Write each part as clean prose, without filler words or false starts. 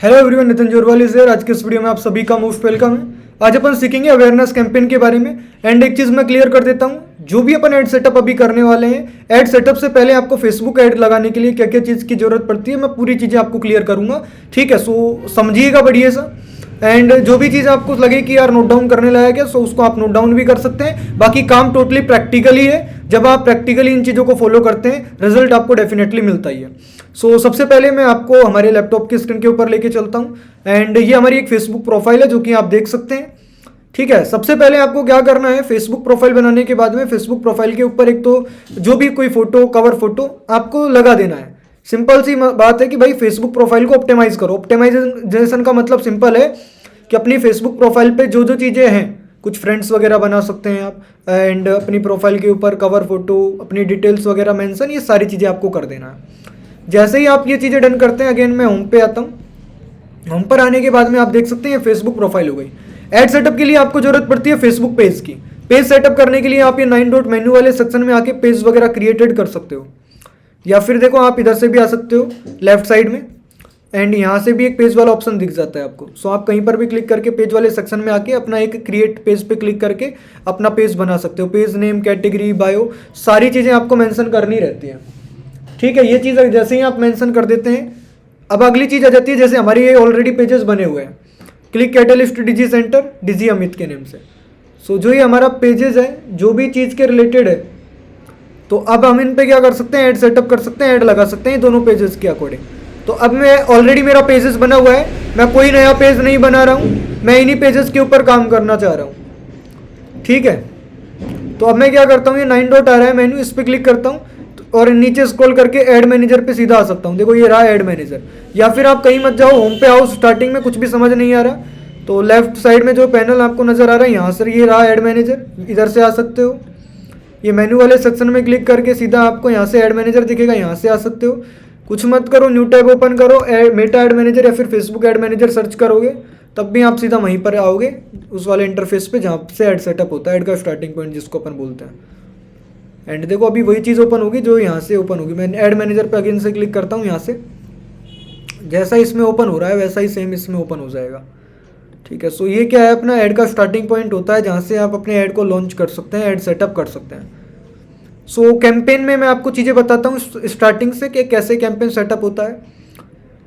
Hello everyone, Nitin Jorwal is here. आज के इस वीडियो में आप सभी का मोस्ट वेलकम है। आज अपन सीखेंगे अवेयरनेस कैंपेन के बारे में। एंड एक चीज़ मैं क्लियर कर देता हूँ, जो भी अपन ऐड सेटअप अभी करने वाले हैं, ऐड सेटअप से पहले आपको फेसबुक ऐड लगाने के लिए क्या क्या चीज़ की जरूरत पड़ती है, मैं पूरी चीज़ें आपको क्लियर करूँगा। ठीक है, सो समझिएगा बढ़िया सा। एंड जो भी चीज़ आपको लगे कि यार नोट डाउन करने लायक है, सो उसको आप नोट डाउन भी कर सकते हैं। बाकी काम टोटली प्रैक्टिकली है। जब आप प्रैक्टिकली इन चीज़ों को फॉलो करते हैं, रिजल्ट आपको डेफिनेटली मिलता ही है। सो सबसे पहले मैं आपको हमारे लैपटॉप की स्क्रीन के ऊपर लेके चलता हूँ। एंड ये हमारी एक फेसबुक प्रोफाइल है जो कि आप देख सकते हैं। ठीक है, सबसे पहले आपको क्या करना है, फेसबुक प्रोफाइल बनाने के बाद में फेसबुक प्रोफाइल के ऊपर एक तो जो भी कोई फोटो, कवर फोटो आपको लगा देना है। सिंपल सी बात है कि भाई फेसबुक प्रोफाइल को ऑप्टिमाइज करो। ऑप्टिमाइजेशन का मतलब सिंपल है कि अपनी फेसबुक प्रोफाइल पे जो जो चीज़ें हैं, कुछ फ्रेंड्स वगैरह बना सकते हैं आप। एंड अपनी प्रोफाइल के ऊपर कवर फोटो, अपनी डिटेल्स वगैरह मेंशन, ये सारी चीज़ें आपको कर देना है। जैसे ही आप ये चीज़ें डन करते हैं, अगेन मैं होम पे आता हूँ। होम पर आने के बाद में आप देख सकते हैं फेसबुक प्रोफाइल हो गई। ऐड सेटअप के लिए आपको जरूरत पड़ती है फेसबुक पेज की। पेज सेटअप करने के लिए आप ये 9 डॉट मेन्यू वाले सेक्शन में आके पेज वगैरह क्रिएटेड कर सकते हो, या फिर देखो आप इधर से भी आ सकते हो लेफ्ट साइड में। एंड यहाँ से भी एक पेज वाला ऑप्शन दिख जाता है आपको। सो आप कहीं पर भी क्लिक करके पेज वाले सेक्शन में आके अपना एक क्रिएट पेज पे क्लिक करके अपना पेज बना सकते हो। पेज नेम, कैटेगरी, बायो, सारी चीज़ें आपको मेंशन करनी रहती है। ठीक है, ये चीज़ जैसे ही आप मेंशन कर देते हैं, अब अगली चीज़ आ जाती है। जैसे हमारी ये ऑलरेडी पेजेस बने हुए हैं, क्लिक कैटलिस्ट डिजी सेंटर, डिजी अमित के नेम से। सो जो ये हमारा पेजेस है, जो भी चीज़ के रिलेटेड है, तो अब हम इन पे क्या कर सकते हैं, ऐड सेटअप कर सकते हैं, ऐड लगा सकते हैं दोनों पेजेस के अकॉर्डिंग। तो अब मैं ऑलरेडी मेरा पेजेस बना हुआ है, मैं कोई नया पेज नहीं बना रहा हूँ, मैं इन्हीं पेजेस के ऊपर काम करना चाह रहा हूँ। ठीक है, तो अब मैं क्या करता हूँ, ये 9 डॉट आ रहा है मेन्यू, इस पर क्लिक करता हूँ और नीचे स्क्रॉल करके ऐड मैनेजर पे सीधा आ सकता हूँ। देखो ये रहा ऐड मैनेजर। या फिर आप कहीं मत जाओ, होम पे आओ, स्टार्टिंग में कुछ भी समझ नहीं आ रहा तो लेफ्ट साइड में जो पैनल आपको नजर आ रहा है, यहाँ से ये रहा ऐड मैनेजर, इधर से आ सकते हो। ये मेन्यू वाले सेक्शन में क्लिक करके सीधा आपको यहाँ से ऐड मैनेजर दिखेगा, यहाँ से आ सकते हो। कुछ मत करो, न्यू टैब ओपन करो, मेटा ऐड मैनेजर या फिर फेसबुक ऐड मैनेजर सर्च करोगे, तब भी आप सीधा वहीं पर आओगे उस वाले इंटरफेस पे जहाँ से ऐड सेटअप होता है, ऐड का स्टार्टिंग पॉइंट जिसको अपन बोलते हैं। एंड देखो अभी वही चीज़ ओपन होगी जो यहाँ से ओपन होगी। मैं ऐड मैनेजर पे अगेन से क्लिक करता हूँ, यहाँ से जैसा इसमें ओपन हो रहा है वैसा ही सेम इसमें ओपन हो जाएगा। ठीक है, सो ये क्या है, अपना ऐड का स्टार्टिंग पॉइंट होता है जहाँ से आप अपने ऐड को लॉन्च कर सकते हैं, ऐड सेटअप कर सकते हैं। सो कैंपेन में मैं आपको चीज़ें बताता हूँ स्टार्टिंग से कि कैसे कैंपेन सेटअप होता है।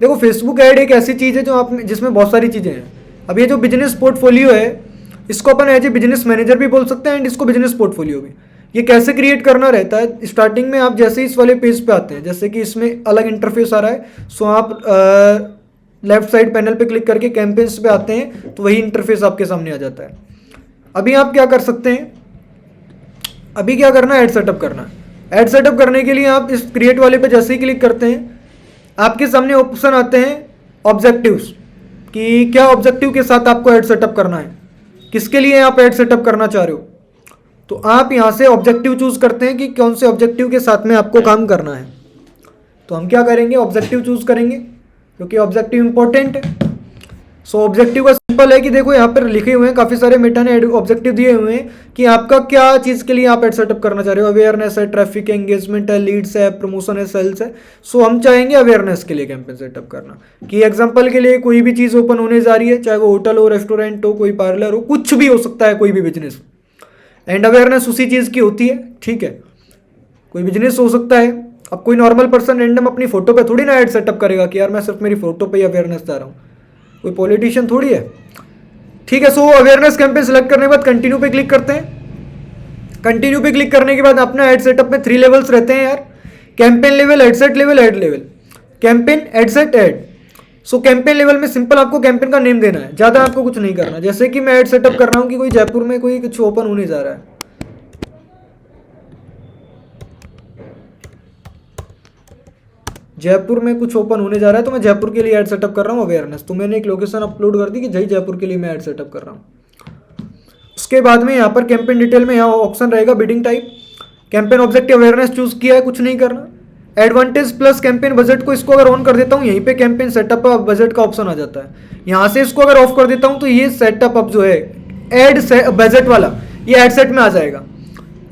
देखो फेसबुक ऐड एक ऐसी चीज़ है जो आप जिसमें बहुत सारी चीज़ें हैं। अब ये जो बिजनेस पोर्टफोलियो है, इसको अपन एज ए बिजनेस मैनेजर भी बोल सकते हैं एंड इसको बिजनेस पोर्टफोलियो भी। ये कैसे क्रिएट करना रहता है, स्टार्टिंग में आप जैसे ही इस वाले पेज पे आते हैं, जैसे कि इसमें अलग इंटरफेस आ रहा है, सो आप लेफ्ट साइड पैनल पे क्लिक करके कैंपेन्स पे आते हैं तो वही इंटरफेस आपके सामने आ जाता है। अभी आप क्या कर सकते हैं, अभी क्या करना है, ऐड सेटअप करना है। ऐड सेटअप करने के लिए आप इस क्रिएट वाले पे जैसे ही क्लिक करते हैं, आपके सामने ऑप्शन आते हैं ऑब्जेक्टिव्स, कि क्या ऑब्जेक्टिव के साथ आपको ऐड सेटअप करना है, किसके लिए आप ऐड सेटअप करना चाह रहे हो। तो आप यहाँ से ऑब्जेक्टिव चूज करते हैं कि कौन से ऑब्जेक्टिव के साथ में आपको काम करना है। तो हम क्या करेंगे, ऑब्जेक्टिव चूज करेंगे क्योंकि ऑब्जेक्टिव इंपॉर्टेंट है। सो ऑब्जेक्टिव का सिंपल है कि देखो यहाँ पर लिखे हुए हैं, काफ़ी सारे मेटा ने ऑब्जेक्टिव दिए हुए हैं कि आपका क्या चीज़ के लिए आप ऐड सेटअप करना चाह रहे हो। अवेयरनेस है, ट्रैफिक है, एंगेजमेंट है, लीड्स है, प्रमोशन है, सेल्स है। सो हम चाहेंगे अवेयरनेस के लिए कैंपेन सेटअप करना, कि एग्जांपल के लिए कोई भी चीज़ ओपन होने जा रही है, चाहे वो होटल हो, रेस्टोरेंट हो, कोई पार्लर हो, कुछ भी हो सकता है, कोई भी बिजनेस। एंड अवेयरनेस उसी चीज़ की होती है। ठीक है, कोई बिजनेस हो सकता है। अब कोई नॉर्मल पर्सन रैंडम अपनी फोटो पे थोड़ी ना ऐड सेटअप करेगा कि यार मैं सिर्फ मेरी फोटो पे ही अवेयरनेस चाह रहा हूँ, कोई पॉलिटिशियन थोड़ी है। ठीक है, सो अवेयरनेस कैंपेन सेलेक्ट करने के बाद कंटिन्यू पे क्लिक करते हैं। कंटिन्यू पे क्लिक करने के बाद अपना ऐड सेटअप में 3 लेवल्स रहते हैं यार, campaign level, ad set level, ad level. Campaign, ad set, ad. So campaign level में सिंपल आपको कैंपेन का नेम देना है, ज़्यादा आपको कुछ नहीं करना। जैसे कि मैं ऐड सेटअप कर रहा हूँ कि कोई जयपुर में कोई कुछ ओपन होने जा रहा है, जयपुर में कुछ ओपन होने जा रहा है, तो मैं जयपुर के लिए ऐड सेटअप कर रहा हूँ अवेयरनेस। तो मैंने एक लोकेशन अपलोड कर दी कि जय जयपुर के लिए मैं ऐड सेटअप कर रहा हूँ। उसके बाद में यहाँ पर कैंपेन डिटेल में यहाँ ऑप्शन रहेगा bidding type, campaign objective awareness choose किया है, कुछ नहीं करना। एडवांटेज प्लस कैंपेन बजट को इसको अगर ऑन कर देता हूँ, यहीं पे कैंपेन सेटअप बजट का ऑप्शन आ जाता है। यहाँ से इसको अगर ऑफ कर देता हूँ तो ये सेटअप अब जो है ऐड बजट वाला, ये ऐड सेट में आ जाएगा।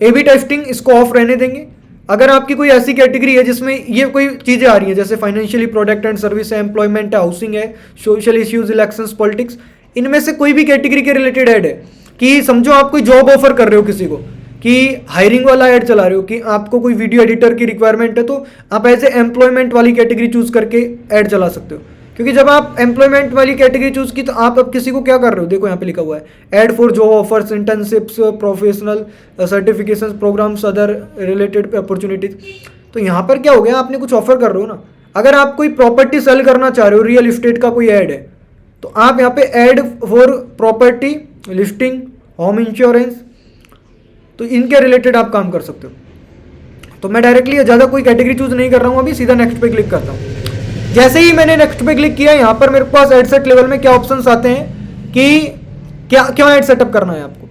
ए बी टेस्टिंग इसको ऑफ रहने देंगे। अगर आपकी कोई ऐसी कैटेगरी है जिसमें ये कोई चीज़ें आ रही हैं, जैसे फाइनेंशियली प्रोडक्ट एंड सर्विस है, एम्प्लॉयमेंट है, हाउसिंग है, सोशल इश्यूज, इलेक्शंस, पॉलिटिक्स, इनमें से कोई भी कैटेगरी के रिलेटेड ऐड है, कि समझो आप कोई जॉब ऑफर कर रहे हो किसी को, कि हायरिंग वाला ऐड चला रहे हो, कि आपको कोई वीडियो एडिटर की रिक्वायरमेंट है, तो आप एज ए एम्प्लॉयमेंट वाली कैटेगरी चूज करके ऐड चला सकते हो। क्योंकि जब आप एम्प्लॉयमेंट वाली कैटेगरी चूज की तो आप अब किसी को क्या कर रहे हो, देखो यहाँ पे लिखा हुआ है ad for job offers, internships, professional certification programmes, other related opportunities. तो यहाँ पर क्या हो गया, आपने कुछ ऑफर कर रहे हो ना। अगर आप कोई प्रॉपर्टी सेल करना चाह रहे हो, रियल इस्टेट का कोई ऐड है, तो आप यहाँ पे add for property listing, home insurance, तो इनके रिलेटेड आप काम कर सकते हो। तो मैं डायरेक्टली ज़्यादा कोई कैटेगरी चूज नहीं कर रहा हूँ, अभी सीधा नेक्स्ट पे क्लिक करता हूँ। जैसे ही मैंने नेक्स्ट पे क्लिक किया, यहाँ पर मेरे पास एड सेट लेवल में क्या ऑप्शंस आते हैं कि क्या एड सेटअप करना है आपको।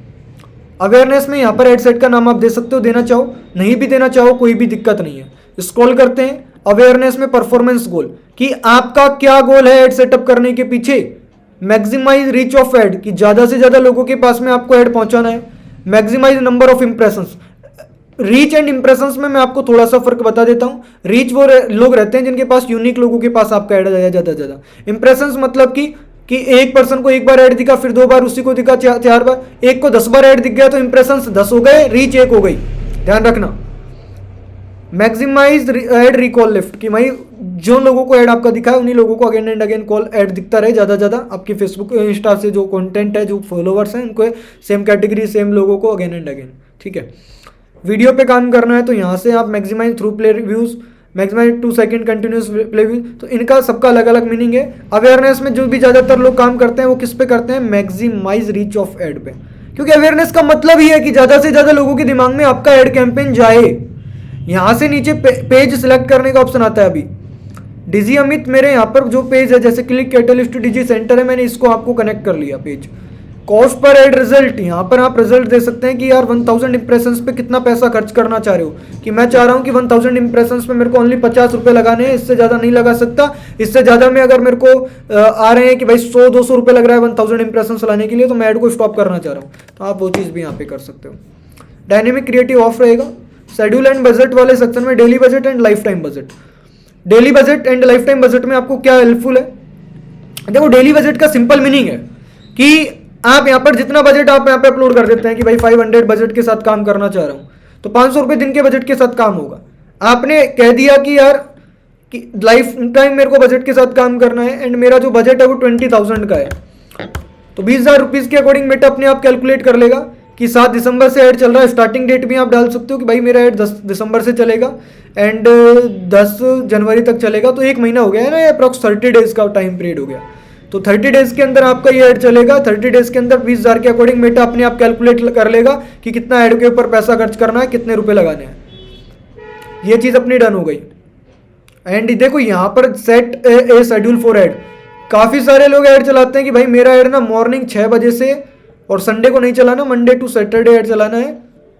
अवेयरनेस में यहाँ पर एड सेट का नाम आप दे सकते हो, देना चाहो नहीं भी देना चाहो कोई भी दिक्कत नहीं है। स्क्रॉल करते हैं, अवेयरनेस में परफॉर्मेंस गोल, कि आपका क्या गोल है एड सेटअप करने के पीछे। मैक्सिमाइज रीच ऑफ एड, कि ज़्यादा से ज़्यादा लोगों के पास में आपको एड पहुंचाना है। Maximise number of impressions, reach and impressions में मैं आपको थोड़ा सा फर्क बता देता हूं। रीच वो लोग रहते हैं जिनके पास यूनिक लोगों के पास आपका ऐड आया ज़्यादा से ज़्यादा। इंप्रेशंस मतलब कि एक पर्सन को एक बार ऐड दिखा, फिर 2 बार उसी को दिखा, 4 बार, एक को 10 बार ऐड दिख गया तो इंप्रेशंस 10 हो गए, रीच 1 हो गई, ध्यान रखना। मैक्सिमाइज ऐड रिकॉल लिफ्ट, कि भाई जो लोगों को ऐड आपका दिखा है उन्हीं लोगों को again and again call add दिखता रहे ज़्यादा ज़्यादा। आपकी फेसबुक इंस्टा से जो कंटेंट है, जो फॉलोवर्स हैं, उनको सेम कैटेगरी सेम लोगों को अगेन एंड अगेन, ठीक है। वीडियो पे काम करना है तो यहाँ से आप maximise through play views, maximise 2 second continuous play views, तो इनका सबका अलग अलग मीनिंग है। अवेयरनेस में जो भी ज़्यादातर लोग काम करते हैं वो किस पे करते हैं, मैक्सिमाइज रीच ऑफ एड पे, क्योंकि अवेयरनेस का मतलब ही है कि ज़्यादा से ज़्यादा लोगों के दिमाग में आपका एड कैंपेन जाए। यहाँ से नीचे पेज सिलेक्ट करने का ऑप्शन आता है। अभी डिजी अमित मेरे यहाँ पर जो पेज है, जैसे क्लिक कैटलिस्ट डिजी सेंटर है, मैंने इसको आपको कनेक्ट कर लिया पेज। कॉस्ट पर एड रिजल्ट, यहाँ पर आप रिजल्ट दे सकते हैं कि यार 1000 इंप्रेशंस पे कितना पैसा खर्च करना चाह रहे हो, कि मैं चाह रहा हूँ कि 1000 इंप्रेशंस पे मेरे को ओनली 50 रुपये लगाने हैं, इससे ज़्यादा नहीं लगा सकता। इससे ज़्यादा में अगर मेरे को आ रहे हैं कि भाई 100-200 रुपये लग रहा है 1000 इंप्रेशंस लाने के लिए, तो मैं ऐड को स्टॉप करना चाह रहा हूँ, तो आप वो चीज़ भी यहाँ पे कर सकते हो। डायनेमिक क्रिएटिव ऑफ रहेगा। शेड्यूल एंड बजट वाले सेक्शन में daily budget and life time budget. Daily budget and life time budget में आपको क्या हेल्पफुल है, देखो डेली बजट का सिंपल मीनिंग है कि आप यहाँ पर जितना बजट आप यहाँ पे अपलोड कर देते हैं कि भाई 500 बजट के साथ काम करना चाह रहा हूँ, तो 500 रुपये दिन के बजट के साथ काम होगा। आपने कह दिया कि यार कि लाइफ टाइम मेरे को बजट के साथ काम करना है एंड मेरा जो बजट है वो 20,000 का है, तो 20,000 रुपीज़ के अकॉर्डिंग मेटा अपने आप कैलकुलेट कर लेगा कि 7 दिसंबर से ऐड चल रहा है। स्टार्टिंग डेट भी आप डाल सकते हो कि भाई मेरा ऐड 10 दिसंबर से चलेगा एंड 10 जनवरी तक चलेगा, तो 1 महीना हो गया है ना, अप्रॉक्स 30 डेज का टाइम पीरियड हो गया। तो 30 डेज के अंदर आपका ये ऐड चलेगा। 30 डेज के अंदर 20,000 के अकॉर्डिंग मेटा अपने आप कैलकुलेट कर लेगा कि कितना ऐड के ऊपर पैसा खर्च करना है, कितने रुपए लगाने हैं। ये चीज़ अपनी डन हो गई। एंड देखो यहाँ पर set A schedule for add, काफ़ी सारे लोग ऐड चलाते हैं कि भाई मेरा ऐड ना मॉर्निंग 6 बजे से, और संडे को नहीं चलाना, मंडे टू सैटरडे ऐड चलाना है।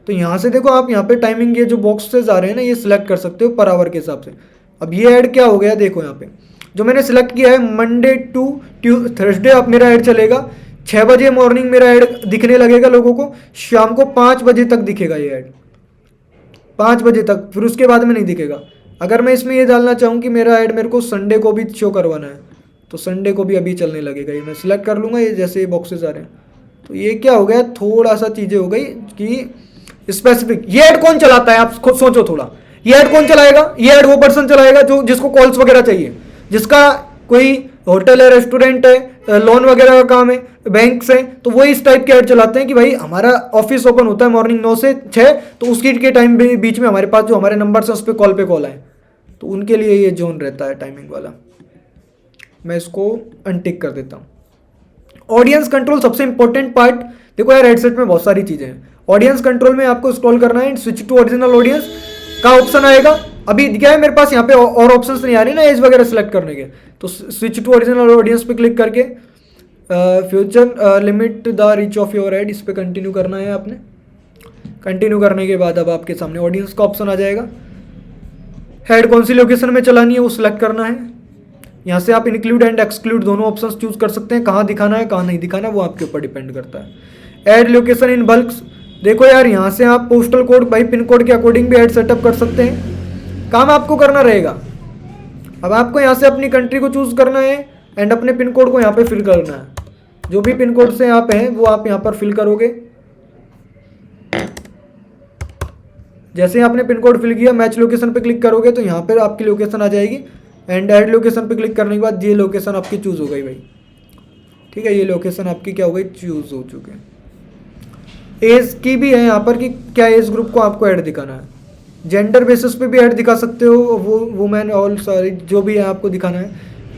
तो यहाँ से देखो आप यहाँ पे टाइमिंग, ये जो बॉक्सेस आ रहे हैं ना, ये सिलेक्ट कर सकते हो पर आवर के हिसाब से। अब ये ऐड क्या हो गया, देखो यहाँ पे जो मैंने सिलेक्ट किया है मंडे टू थर्सडे, अब मेरा ऐड चलेगा 6 बजे मॉर्निंग, मेरा ऐड दिखने लगेगा लोगों को, शाम को 5 बजे तक दिखेगा ये ऐड, 5 बजे तक, फिर उसके बाद में नहीं दिखेगा। अगर मैं इसमें ये डालना चाहूँ कि मेरा ऐड मेरे को संडे को भी शो करवाना है, तो संडे को भी अभी चलने लगेगा। ये मैं सिलेक्ट कर लूँगा, ये जैसे ये बॉक्सेस आ रहे हैं, तो ये क्या हो गया, थोड़ा सा चीज़ें हो गई कि स्पेसिफिक। ये ऐड कौन चलाता है, आप खुद सोचो थोड़ा, ये ऐड कौन चलाएगा, ये ऐड वो पर्सन चलाएगा जो जिसको कॉल्स वगैरह चाहिए, जिसका कोई होटल है, रेस्टोरेंट है, लोन वगैरह का काम है, बैंक से, तो वो इस टाइप के ऐड चलाते हैं कि भाई हमारा ऑफिस ओपन होता है मॉर्निंग 9 से 6, तो उसकी के टाइम बीच में हमारे पास जो हमारे नंबर है उस पर कॉल आए, तो उनके लिए ये जोन रहता है टाइमिंग वाला। मैं इसको अनटिक कर देता हूँ। ऑडियंस कंट्रोल सबसे इंपॉर्टेंट पार्ट। देखो यार हेडसेट में बहुत सारी चीज़ें हैं। ऑडियंस कंट्रोल में आपको स्क्रॉल करना है, स्विच टू ओरिजिनल ऑडियंस का ऑप्शन आएगा। अभी क्या है मेरे पास यहाँ पे और ऑप्शंस नहीं आ रही ना एज वगैरह सेलेक्ट करने के, तो स्विच टू ओरिजिनल ऑडियंस पे क्लिक करके future limit the reach of your add, इस पर कंटिन्यू करना है आपने। कंटिन्यू करने के बाद अब आपके सामने ऑडियंस का ऑप्शन आ जाएगा। हेड कौन सी लोकेशन में चलानी है वो सिलेक्ट करना है। यहाँ से आप इंक्लूड एंड एक्सक्लूड दोनों ऑप्शंस चूज कर सकते हैं, कहाँ दिखाना है कहाँ नहीं दिखाना है वो आपके ऊपर डिपेंड करता है। ऐड लोकेशन इन बल्क, देखो यार, यहाँ से आप पोस्टल कोड भाई पिन कोड के अकॉर्डिंग भी ऐड सेटअप कर सकते हैं। काम आपको करना रहेगा। अब आपको यहाँ से अपनी कंट्री को चूज़ करना है एंड अपने पिन कोड को यहाँ पे फिल करना है। जो भी पिन कोड से आप हैं वो आप यहाँ पर फिल करोगे। जैसे ही आपने पिन कोड फिल किया, मैच लोकेशन पे क्लिक करोगे तो यहाँ पर आपकी लोकेशन आ जाएगी एंड ऐड लोकेशन पे क्लिक करने के बाद ये लोकेशन आपकी चूज़ हो गई भाई। ठीक है, ये लोकेशन आपकी क्या हो गई, चूज़ हो चुके हैं। एज की भी है यहाँ पर कि क्या एज ग्रुप को आपको ऐड दिखाना है। जेंडर बेसिस पे भी ऐड दिखा सकते हो, वो वुमेन ऑल सारी जो भी है आपको दिखाना है।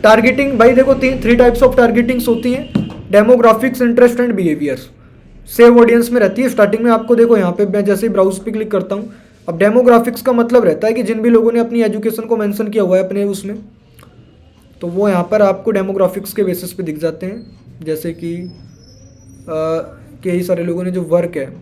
टारगेटिंग भाई देखो 3 टाइप्स ऑफ टारगेटिंग्स होती हैं, demographics, interest and behaviours. Save audience में रहती है स्टार्टिंग में। आपको देखो यहाँ पे मैं जैसे ही ब्राउज पे क्लिक करता हूँ, अब डेमोग्राफिक्स का मतलब रहता है कि जिन भी लोगों ने अपनी एजुकेशन को मेंशन किया हुआ है अपने उसमें, तो वो यहाँ पर आपको डेमोग्राफिक्स के बेसिस पे दिख जाते हैं। जैसे कि कई सारे लोगों ने जो वर्क है,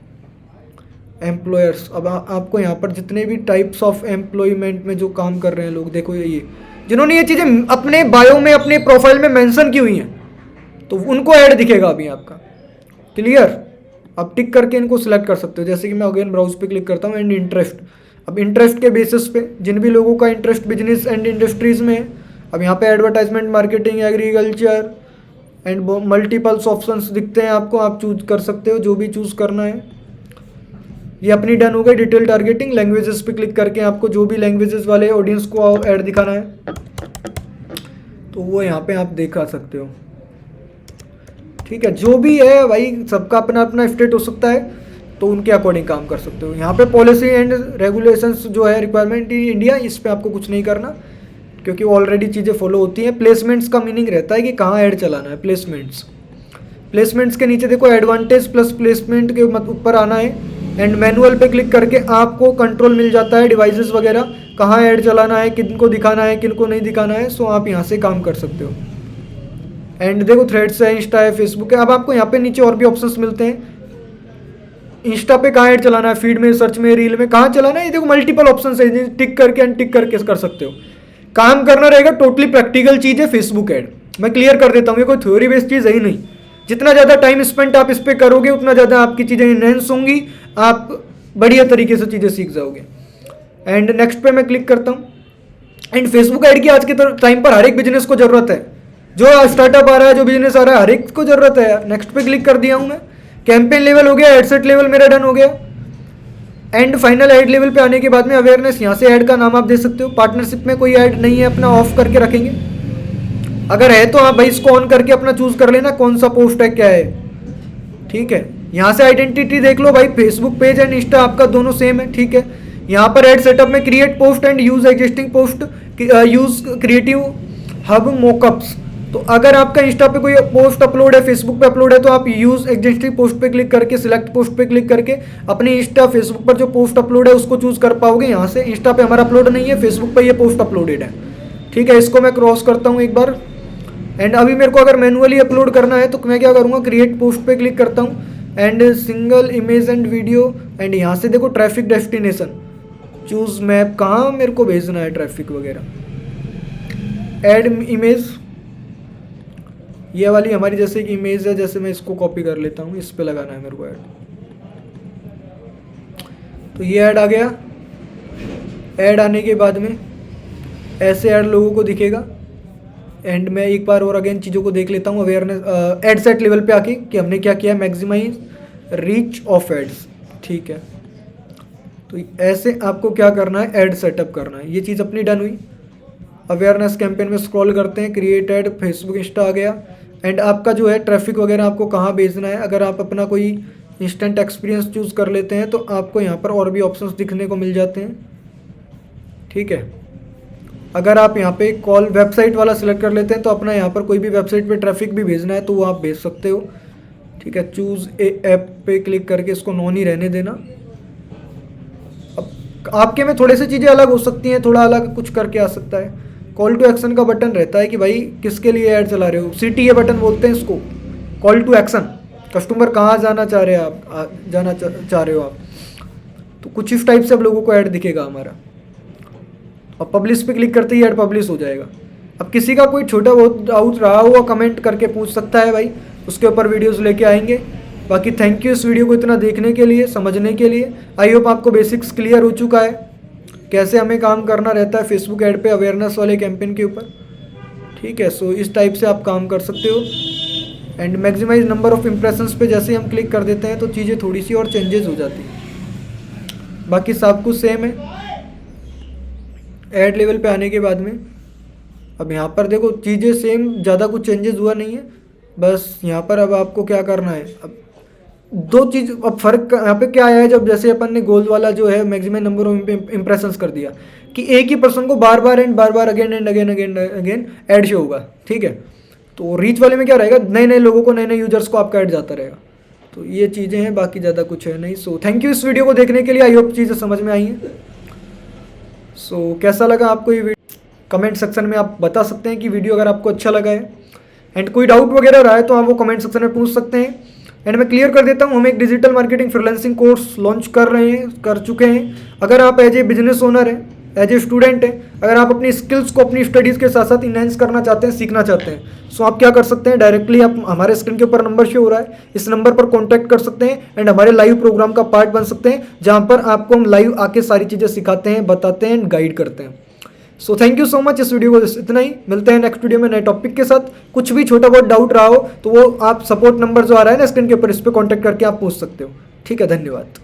एम्प्लॉयर्स, अब आपको यहाँ पर जितने भी टाइप्स ऑफ एम्प्लॉयमेंट में जो काम कर रहे हैं लोग, देखो ये जिन्होंने ये चीज़ें अपने बायो में अपने प्रोफाइल में मेंशन की हुई हैं, तो उनको ऐड दिखेगा अभी आपका। क्लियर? अब टिक करके इनको सिलेक्ट कर सकते हो। जैसे कि मैं अगेन ब्राउज पे क्लिक करता हूँ एंड इंटरेस्ट। अब इंटरेस्ट के बेसिस पे जिन भी लोगों का इंटरेस्ट बिजनेस एंड इंडस्ट्रीज़ में है, अब यहाँ पे advertisement, marketing, agriculture and multiples options दिखते हैं आपको, आप चूज कर सकते हो जो भी चूज़ करना है। ये अपनी डन हो गई डिटेल टारगेटिंग। लैंग्वेजेस पे क्लिक करके आपको जो भी लैंग्वेजेस वाले ऑडियंस को ऐड दिखाना है तो वो यहाँ पे आप दिखा सकते हो। ठीक है, जो भी है भाई सबका अपना अपना स्टेट हो सकता है, तो उनके अकॉर्डिंग काम कर सकते हो। यहाँ पे पॉलिसी एंड रेगुलेशंस जो है रिक्वायरमेंट इन इंडिया, इस पे आपको कुछ नहीं करना क्योंकि ऑलरेडी चीज़ें फॉलो होती हैं। प्लेसमेंट्स का मीनिंग रहता है कि कहाँ ऐड चलाना है। प्लेसमेंट्स के नीचे देखो एडवांटेज प्लस प्लेसमेंट के ऊपर आना है एंड मैनुअल पे क्लिक करके आपको कंट्रोल मिल जाता है डिवाइसेस वगैरह, कहाँ ऐड चलाना है, किनको दिखाना है, किनको नहीं दिखाना है। सो आप यहाँ से काम कर सकते हो। एंड देखो थ्रेड्स है, इंस्टा है, फेसबुक है। अब आपको यहाँ पे नीचे और भी ऑप्शंस मिलते हैं। इंस्टा पे कहाँ ऐड चलाना है, फीड में, सर्च में, रील में कहाँ चलाना है, ये देखो मल्टीपल ऑप्शंस है, टिक करके अनटिक करके कर सकते हो। काम करना रहेगा, टोटली प्रैक्टिकल चीज़ है फेसबुक ऐड। मैं क्लियर कर देता हूँ, ये कोई थ्योरी बेस्ड चीज़ है ही नहीं। जितना ज़्यादा टाइम स्पेंड आप इस पर करोगे उतना ज़्यादा आपकी चीज़ें इनहेंस होंगी, आप बढ़िया तरीके से चीज़ें सीख जाओगे। एंड नेक्स्ट पे मैं क्लिक करता हूँ। एंड फेसबुक ऐड की आज के टाइम पर हर एक बिजनेस को ज़रूरत है। जो स्टार्टअप आ रहा है, जो बिजनेस आ रहा है, हर एक को ज़रूरत है। नेक्स्ट पे क्लिक कर दिया हूँ मैं। कैंपेन लेवल हो गया, एडसेट लेवल मेरा डन हो गया। एंड फाइनल ऐड लेवल पे आने के बाद में अवेयरनेस, यहाँ से ऐड का नाम आप दे सकते हो। पार्टनरशिप में कोई ऐड नहीं है, अपना ऑफ करके रखेंगे। अगर है तो आप भाई इसको ऑन करके अपना चूज कर लेना कौन सा पोस्ट है, क्या है। ठीक है, यहाँ से आइडेंटिटी देख लो भाई, फेसबुक पेज एंड इंस्टा आपका दोनों सेम है। ठीक है, यहाँ पर ऐड सेटअप में create post and use existing post, use creative hub mockups. तो अगर आपका इंस्टा पे कोई पोस्ट अपलोड है, फेसबुक पे अपलोड है, तो आप यूज एग्जिस्टिंग पोस्ट पे क्लिक करके, सिलेक्ट पोस्ट पे क्लिक करके अपनी इंस्टा फेसबुक पर जो पोस्ट अपलोड है उसको चूज कर पाओगे। यहाँ से इंस्टा पे हमारा अपलोड नहीं है, फेसबुक पे ये पोस्ट अपलोडेड है। ठीक है, इसको मैं क्रॉस करता हूँ एक बार। एंड अभी मेरे को अगर मैनुअली अपलोड करना है तो मैं क्या करूँगा, क्रिएट पोस्ट पे क्लिक करता हूँ and single image and video. And यहाँ से देखो ट्रैफिक डेस्टिनेशन, चूज मैप, कहाँ मेरे को भेजना है ट्रैफिक वगैरह। ऐड इमेज, ये वाली हमारी जैसे कि इमेज है, जैसे मैं इसको कॉपी कर लेता हूँ, इस पे लगाना है मेरे को ऐड। तो ये ऐड आ गया। ऐड आने के बाद में ऐसे ऐड लोगों को दिखेगा। एंड मैं एक बार और अगेन चीज़ों को देख लेता हूँ अवेयरनेस एड सेट लेवल पे आके कि हमने क्या किया, मैक्सिमाइज रीच ऑफ एड्स। ठीक है, तो ऐसे आपको क्या करना है, ऐड सेटअप करना है। ये चीज़ अपनी डन हुई। अवेयरनेस कैंपेन में स्क्रॉल करते हैं, क्रिएट ऐड, फेसबुक इंस्टा आ गया। एंड आपका जो है ट्रैफिक वगैरह आपको कहाँ भेजना है, अगर आप अपना कोई इंस्टेंट एक्सपीरियंस चूज़ कर लेते हैं तो आपको यहाँ पर और भी ऑप्शंस दिखने को मिल जाते हैं। ठीक है, अगर आप यहाँ पे कॉल वेबसाइट वाला सिलेक्ट कर लेते हैं तो अपना यहाँ पर कोई भी वेबसाइट पे ट्रैफिक भी भेजना है तो वो आप भेज सकते हो। ठीक है, चूज़ ए ऐप पे क्लिक करके इसको नॉन ही रहने देना। अब आपके में थोड़े से चीज़ें अलग हो सकती हैं, थोड़ा अलग कुछ करके आ सकता है। कॉल टू एक्शन का बटन रहता है कि भाई किसके लिए ऐड चला रहे हो, CTA बटन बोलते हैं इसको, कॉल टू एक्शन। कस्टमर कहाँ जाना चाह रहे हैं आप, जाना चाह रहे हो आप, तो कुछ इस टाइप से अब लोगों को ऐड दिखेगा हमारा। अब पब्लिश पे क्लिक करते ही ऐड पब्लिश हो जाएगा। अब किसी का कोई छोटा बहुत डाउट रहा हुआ कमेंट करके पूछ सकता है भाई, उसके ऊपर वीडियोस लेके आएंगे। बाकी थैंक यू इस वीडियो को इतना देखने के लिए, समझने के लिए। आई होप आपको बेसिक्स क्लियर हो चुका है, कैसे हमें काम करना रहता है फेसबुक ऐड पे अवेयरनेस वाले कैंपेन के ऊपर। ठीक है, सो इस टाइप से आप काम कर सकते हो। And maximise number of impressions पे जैसे हम क्लिक कर देते हैं तो चीज़ें थोड़ी सी और चेंजेस हो जाती हैं। बाकी सब कुछ सेम है ऐड लेवल पे आने के बाद में। अब यहाँ पर देखो चीज़ें सेम, ज़्यादा कुछ चेंजेस हुआ नहीं है। बस यहाँ पर अब आपको क्या करना है, अब दो चीज़, अब फ़र्क यहाँ पे क्या आया है, जब जैसे अपन ने गोल वाला जो है मैक्सिमम नंबर ऑफ इम्प्रेशंस कर दिया कि एक ही पर्सन को बार बार again and again ad show होगा। ठीक है, तो रीच वाले में क्या रहेगा, नए नए लोगों को, नए नए यूजर्स को आपका ऐड जाता रहेगा। तो ये चीज़ें हैं, बाकी ज़्यादा कुछ है नहीं। सो थैंक यू इस वीडियो को देखने के लिए। आई होप चीज़ें समझ में आई हैं। सो कैसा लगा आपको ये वीडियो, कमेंट सेक्शन में आप बता सकते हैं कि वीडियो अगर आपको अच्छा लगा है। एंड कोई डाउट वगैरह रहा है तो आप वो कमेंट सेक्शन में पूछ सकते हैं। एंड मैं क्लियर कर देता हूँ, हम एक digital marketing freelancing course launch कर चुके हैं। अगर आप एज ए बिजनेस ओनर हैं, एज ए स्टूडेंट है, अगर आप अपनी स्किल्स को अपनी स्टडीज़ के साथ साथ इनहेंस करना चाहते हैं, सीखना चाहते हैं, सो आप क्या कर सकते हैं, डायरेक्टली आप हमारे स्क्रीन के ऊपर नंबर शो हो रहा है, इस नंबर पर कॉन्टैक्ट कर सकते हैं एंड हमारे लाइव प्रोग्राम का पार्ट बन सकते हैं, जहाँ पर आपको हम लाइव आके सारी चीज़ें सिखाते हैं, बताते हैं एंड गाइड करते हैं। So thank you so much. इस वीडियो को इतना ही, मिलते हैं नेक्स्ट वीडियो में नए टॉपिक के साथ। कुछ भी छोटा बहुत डाउट रहा हो तो वो आप सपोर्ट नंबर जो आ रहा है ना स्क्रीन के ऊपर, इस पर कॉन्टैक्ट करके आप पूछ सकते हो। ठीक है, धन्यवाद।